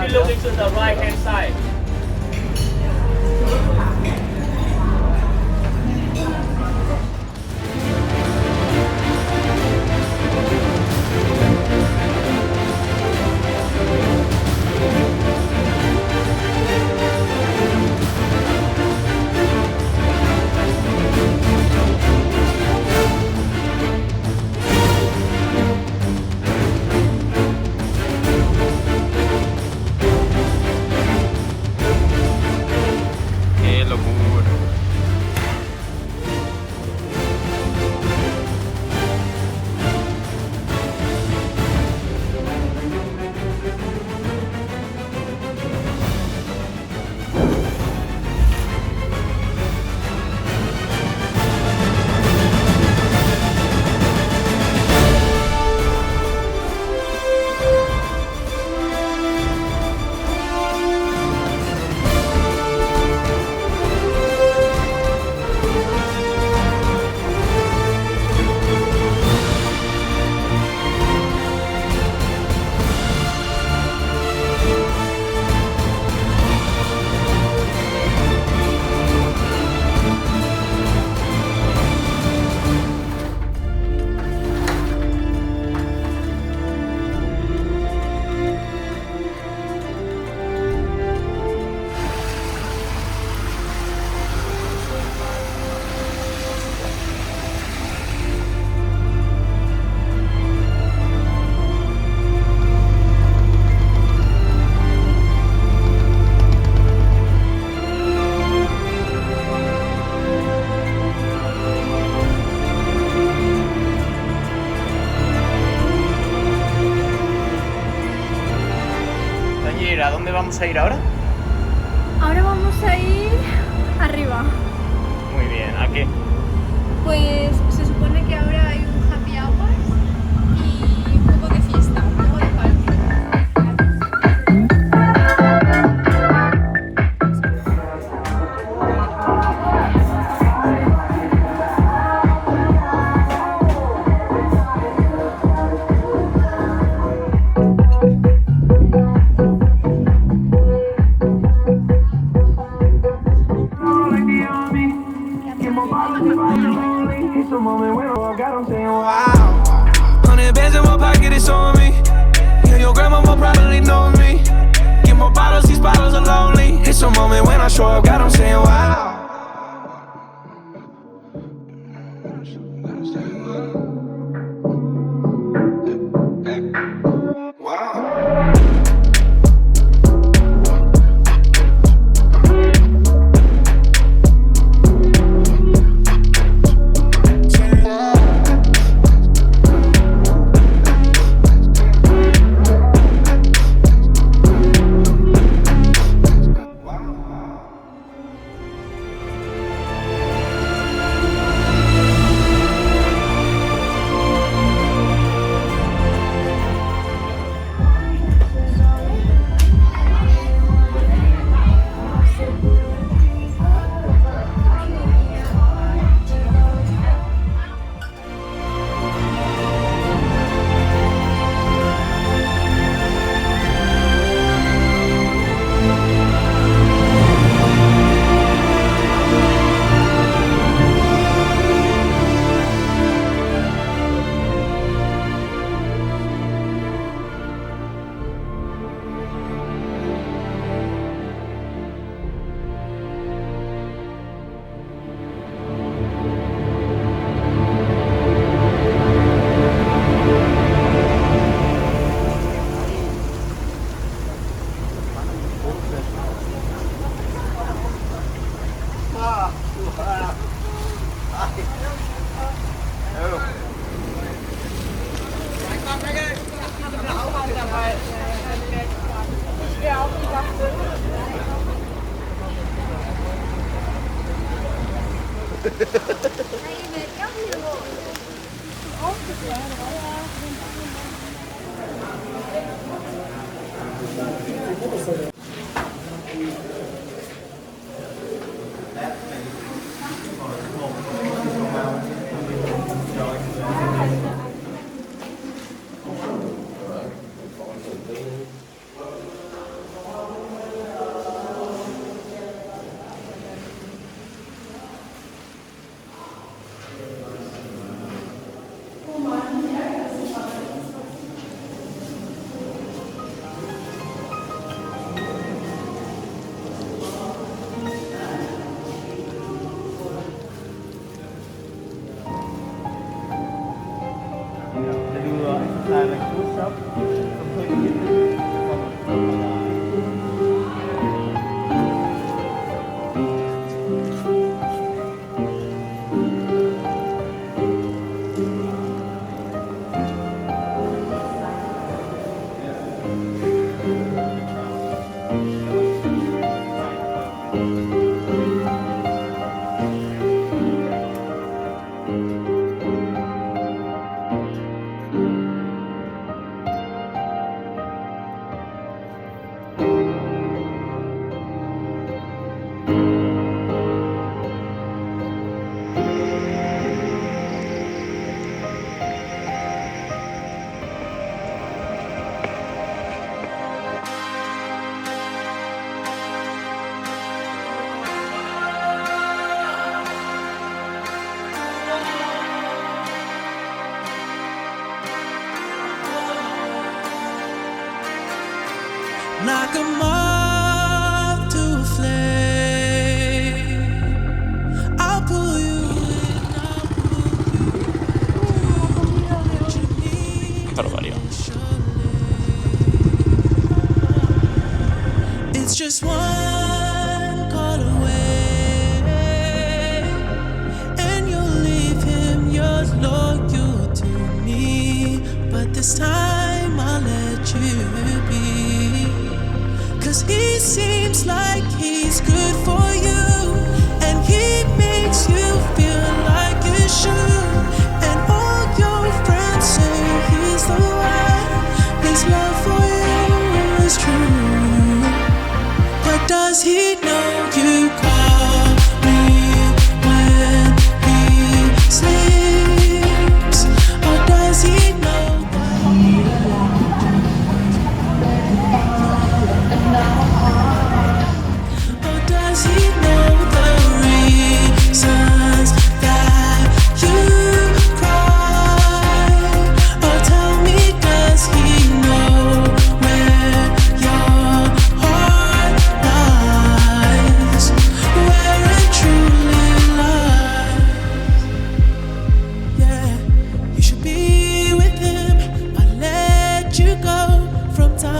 we look into the right hand side. Qué locura. Taller, ¿a dónde vamos a ir ahora? Ahora vamos a ir arriba. Muy bien, ¿a qué? Pues se supone que ahora hay un happy hour y un poco de fiesta, algo de party. It's a moment when I walk out, I'm saying wow. 100 bands in my pocket, it's on me. Yeah, your grandma will probably know me. Get more bottles, these bottles are lonely. It's a moment when I show up, God, I'm saying wow. Like a moth to a flame, I'll pull you in, what you need. Esto lo parió. It's just one call away, and you'll leave him, you're loyal to me. But this time I'll let you be. 'Cause he seems like he's good for you, and he makes you feel like you should. And all your friends say he's the one, his love for you is true. But does he know you call me when he sleeps? Or does he know Or does he know the reasons that you cry? Or tell me, does he know where your heart lies? Where it truly lies? Yeah, you should be with him. I let you go from time.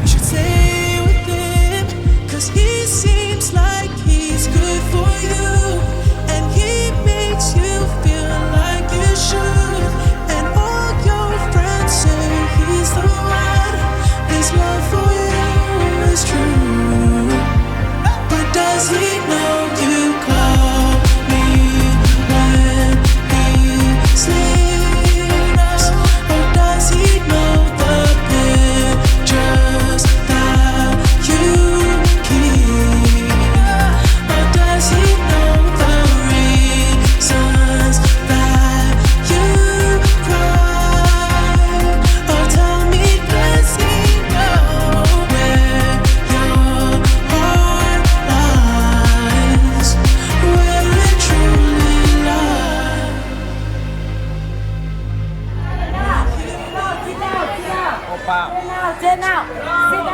You should stay with him, 'cause he seems like he's good for you, and he makes you feel like you should. And all your friends say he's the one, his love for you is true. But does he know you call me when he sleeps? Or does he know the pictures that you keep? Or does he know the reasons that you cry? Or tell me, does he know where your heart lies? Where it truly lies? Sit down.